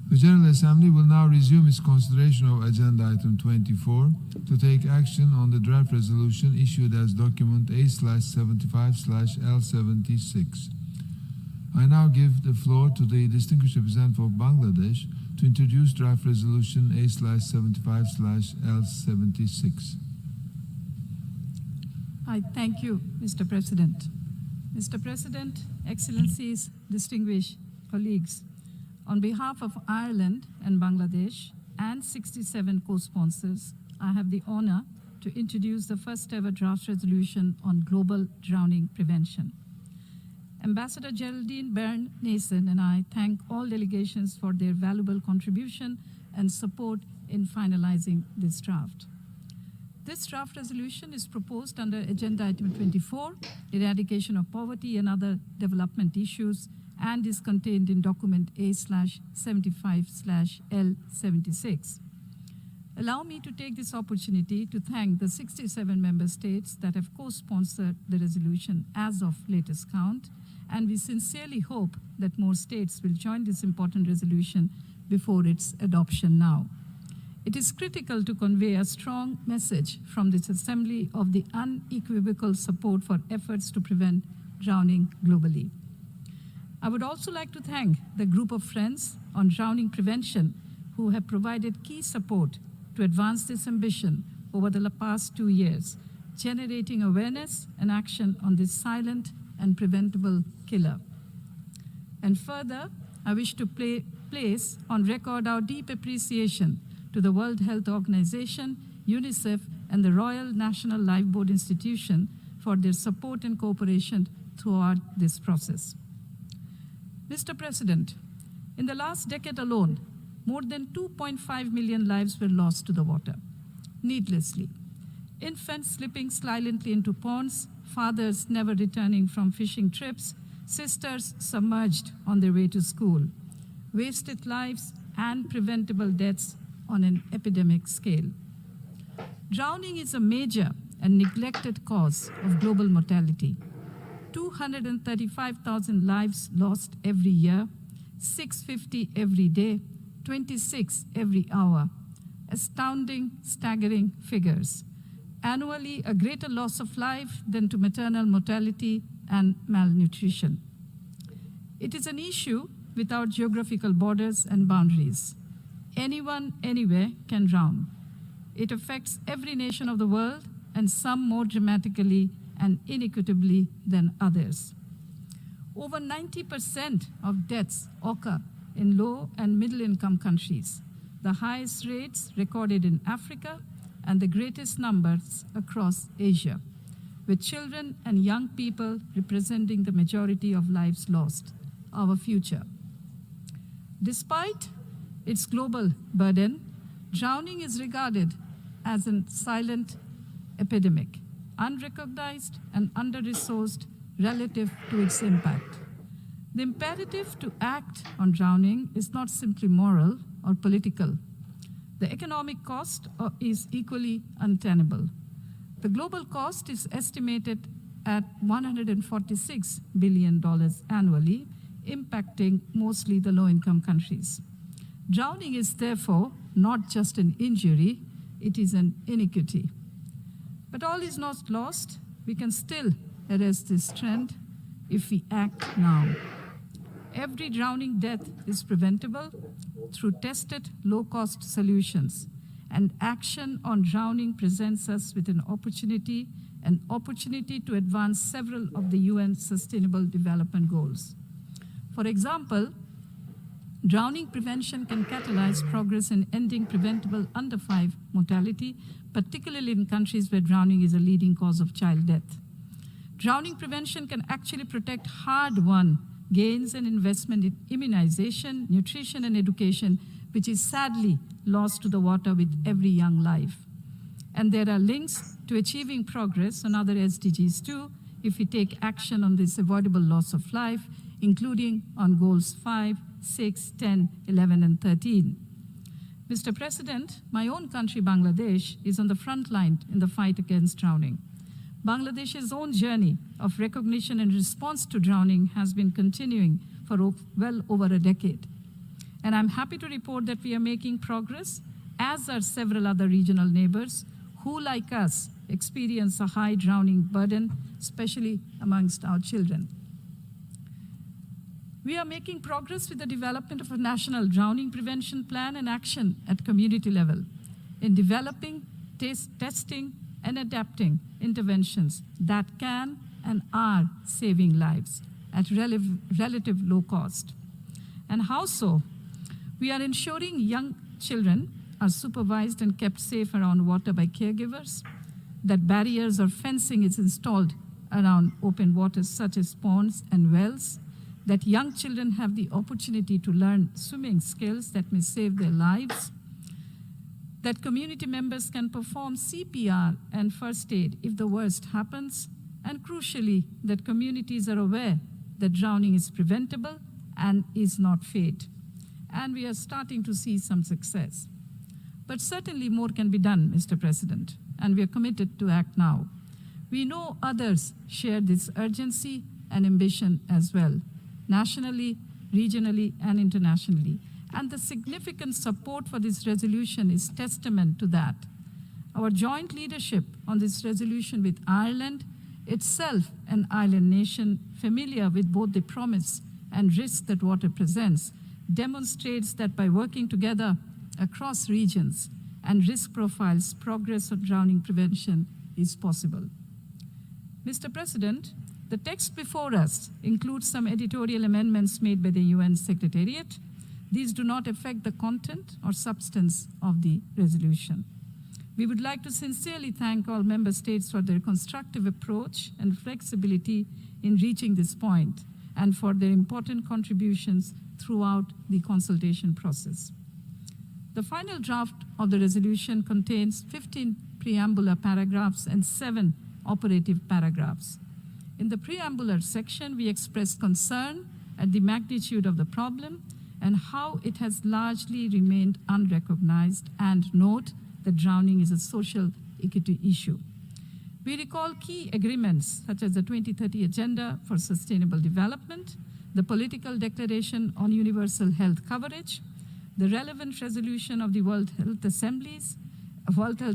The General Assembly will now resume its consideration of Agenda Item 24 to take action on the draft resolution issued as document A/75/L76. I now give the floor to the distinguished representative of Bangladesh to introduce draft resolution A/75/L76. I thank you, Mr. President. Mr. President, Excellencies, distinguished colleagues, on behalf of Ireland and Bangladesh and 67 co-sponsors, I have the honor to introduce the first ever draft resolution on global drowning prevention. Ambassador Geraldine Byrne-Nason and I thank all delegations for their valuable contribution and support in finalizing this draft. This draft resolution is proposed under Agenda Item 24, Eradication of Poverty and Other Development Issues, and is contained in document A/75/L76. Allow me to take this opportunity to thank the 67 member states that have co-sponsored the resolution as of latest count, and we sincerely hope that more states will join this important resolution before its adoption now. It is critical to convey a strong message from this Assembly of the unequivocal support for efforts to prevent drowning globally. I would also like to thank the group of friends on drowning prevention who have provided key support to advance this ambition over the past 2 years, generating awareness and action on this silent and preventable killer. And further, I wish to place on record our deep appreciation to the World Health Organization, UNICEF, and the Royal National Lifeboat Institution for their support and cooperation throughout this process. Mr. President, in the last decade alone, more than 2.5 million lives were lost to the water, needlessly. Infants slipping silently into ponds, fathers never returning from fishing trips, sisters submerged on their way to school, wasted lives and preventable deaths on an epidemic scale. Drowning is a major and neglected cause of global mortality. 235,000 lives lost every year, 650 every day, 26 every hour. Astounding, staggering figures. Annually, a greater loss of life than to maternal mortality and malnutrition. It is an issue without geographical borders and boundaries. Anyone, anywhere can drown. It affects every nation of the world, and some more dramatically and inequitably than others. Over 90% of deaths occur in low and middle income countries, the highest rates recorded in Africa and the greatest numbers across Asia, with children and young people representing the majority of lives lost, our future. Despite its global burden, drowning is regarded as a silent epidemic, unrecognized and under-resourced relative to its impact. The imperative to act on drowning is not simply moral or political. The economic cost is equally untenable. The global cost is estimated at $146 billion annually, impacting mostly the low-income countries. Drowning is therefore not just an injury, it is an iniquity. But all is not lost. We can still arrest this trend if we act now. Every drowning death is preventable through tested low-cost solutions, and action on drowning presents us with an opportunity to advance several of the UN Sustainable Development Goals. For example, drowning prevention can catalyze progress in ending preventable under-5 mortality, particularly in countries where drowning is a leading cause of child death. Drowning prevention can actually protect hard-won gains and investment in immunization, nutrition, and education, which is sadly lost to the water with every young life. And there are links to achieving progress on other SDGs too, if we take action on this avoidable loss of life, including on goals 5, 6, 10, 11, and 13. Mr. President, my own country, Bangladesh, is on the front line in the fight against drowning. Bangladesh's own journey of recognition and response to drowning has been continuing for well over a decade. And I'm happy to report that we are making progress, as are several other regional neighbors who, like us, experience a high drowning burden, especially amongst our children. We are making progress with the development of a national drowning prevention plan and action at community level in developing, testing, and adapting interventions that can and are saving lives at relative low cost. And how so? We are ensuring young children are supervised and kept safe around water by caregivers, that barriers or fencing is installed around open waters such as ponds and wells, that young children have the opportunity to learn swimming skills that may save their lives, that community members can perform CPR and first aid if the worst happens, and crucially, that communities are aware that drowning is preventable and is not fate. And we are starting to see some success. But certainly more can be done, Mr. President, and we are committed to act now. We know others share this urgency and ambition as well, nationally, regionally, and internationally. And the significant support for this resolution is testament to that. Our joint leadership on this resolution with Ireland, itself an island nation familiar with both the promise and risk that water presents, demonstrates that by working together across regions and risk profiles, progress on drowning prevention is possible. Mr. President, the text before us includes some editorial amendments made by the UN Secretariat. These do not affect the content or substance of the resolution. We would like to sincerely thank all member states for their constructive approach and flexibility in reaching this point and for their important contributions throughout the consultation process. The final draft of the resolution contains 15 preambular paragraphs and 7 operative paragraphs. In the preambular section, we express concern at the magnitude of the problem and how it has largely remained unrecognized, and note that drowning is a social equity issue. We recall key agreements such as the 2030 Agenda for Sustainable Development, the Political Declaration on Universal Health Coverage, the relevant resolution of the World Health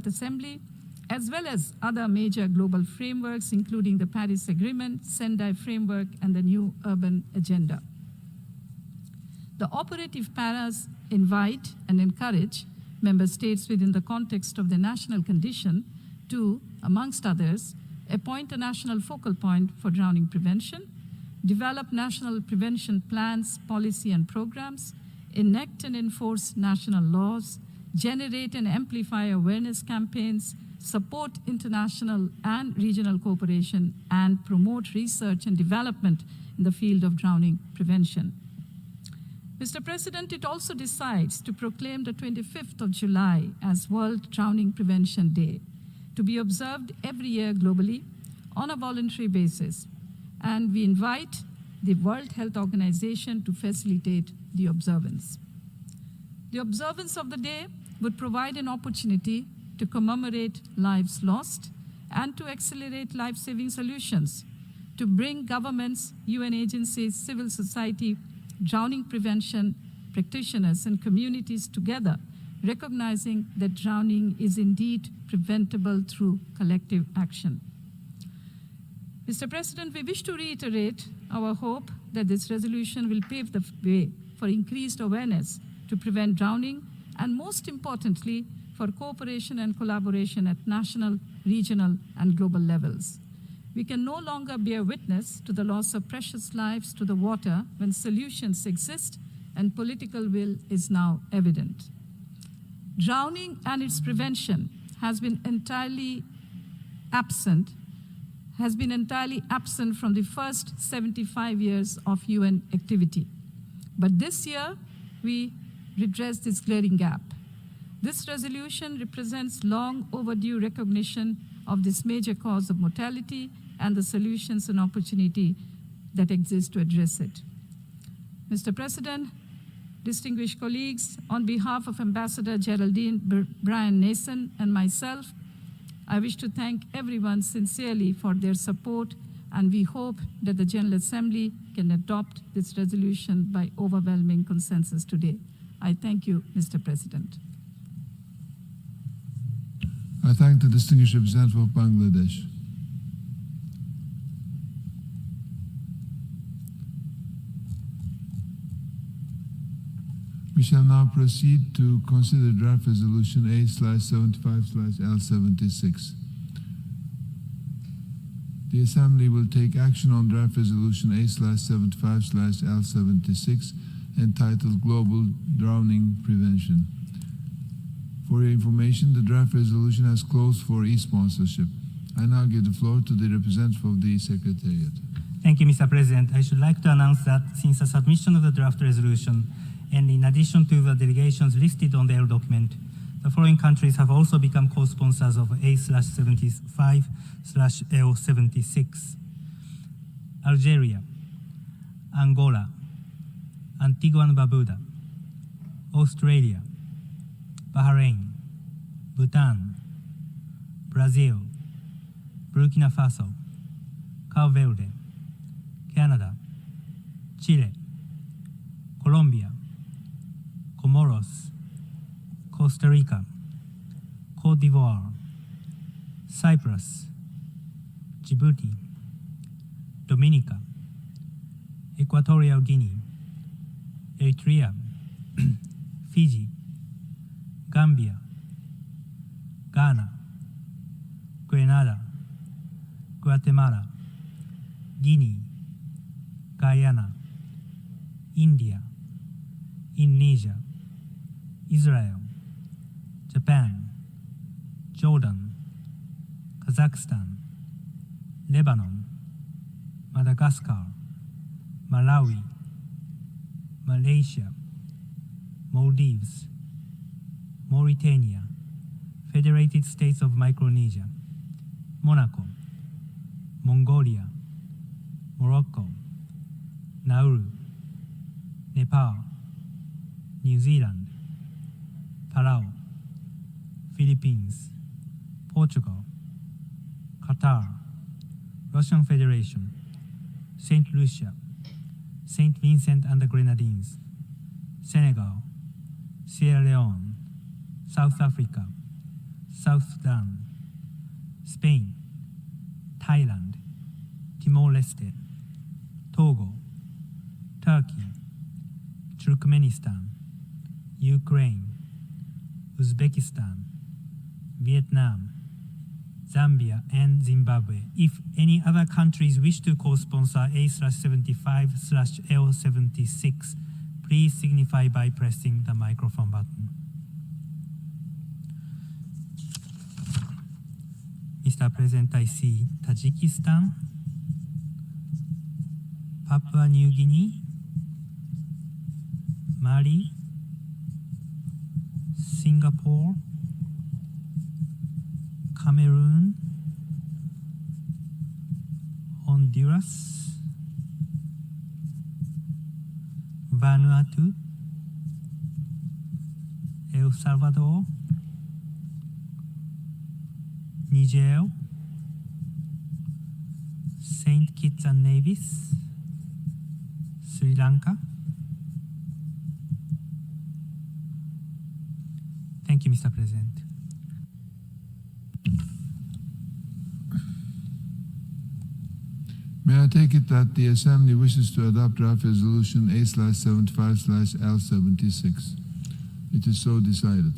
Assembly, as well as other major global frameworks, including the Paris Agreement, Sendai Framework, and the New Urban Agenda. The operative paras invite and encourage member states within the context of the national condition to, amongst others, appoint a national focal point for drowning prevention, develop national prevention plans, policy, and programs, enact and enforce national laws, generate and amplify awareness campaigns, support international and regional cooperation, and promote research and development in the field of drowning prevention. Mr. President, it also decides to proclaim the 25th of July as World Drowning Prevention Day, to be observed every year globally on a voluntary basis. And we invite the World Health Organization to facilitate the observance. The observance of the day would provide an opportunity to commemorate lives lost and to accelerate life-saving solutions, to bring governments, UN agencies, civil society, drowning prevention practitioners, and communities together, recognizing that drowning is indeed preventable through collective action. Mr. President, we wish to reiterate our hope that this resolution will pave the way for increased awareness to prevent drowning, and most importantly, for cooperation and collaboration at national, regional, and global levels. We can no longer bear witness to the loss of precious lives to the water when solutions exist and political will is now evident. Drowning and its prevention has been entirely absent from the first 75 years of UN activity. But this year, we redress this glaring gap. This resolution represents long overdue recognition of this major cause of mortality and the solutions and opportunity that exist to address it. Mr. President, distinguished colleagues, on behalf of Ambassador Geraldine Brian Nason and myself, I wish to thank everyone sincerely for their support and we hope that the General Assembly can adopt this resolution by overwhelming consensus today. I thank you, Mr. President. I thank the distinguished representative of Bangladesh. We shall now proceed to consider draft resolution A/75/L76. The Assembly will take action on draft resolution A/75/L76 entitled Global Drowning Prevention. For your information, the draft resolution has closed for e-sponsorship. I now give the floor to the representative of the Secretariat. Thank you, Mr. President. I should like to announce that since the submission of the draft resolution, and in addition to the delegations listed on the L document, the following countries have also become co-sponsors of A/75/L76. Algeria, Angola, Antigua and Barbuda, Australia, Bahrain, Bhutan, Brazil, Burkina Faso, Cabo Verde, Canada, Chile, Colombia, Comoros, Costa Rica, Cote d'Ivoire, Cyprus, Djibouti, Dominica, Equatorial Guinea, Eritrea, Fiji, Gambia, Ghana, Grenada, Guatemala, Guinea, Guyana, India, Indonesia, Israel, Japan, Jordan, Kazakhstan, Lebanon, Madagascar, Malawi, Malaysia, Maldives, Mauritania, Federated States of Micronesia, Monaco, Mongolia, Morocco, Nauru, Nepal, New Zealand, Palau, Philippines, Portugal, Qatar, Russian Federation, Saint Lucia, Saint Vincent and the Grenadines, Senegal, Sierra Leone, South Africa, South Sudan, Spain, Thailand, Timor-Leste, Togo, Turkey, Turkmenistan, Ukraine, Uzbekistan, Vietnam, Zambia, and Zimbabwe. If any other countries wish to co-sponsor A/75/L76, please signify by pressing the microphone button. Mr. President, I see Tajikistan, Papua New Guinea, Mali, Singapore, Cameroon, Honduras, Vanuatu, El Salvador, Niger, Saint Kitts and Nevis, Sri Lanka. Thank you, Mr. President. May I take it that the Assembly wishes to adopt draft resolution A/75/L76? It is so decided.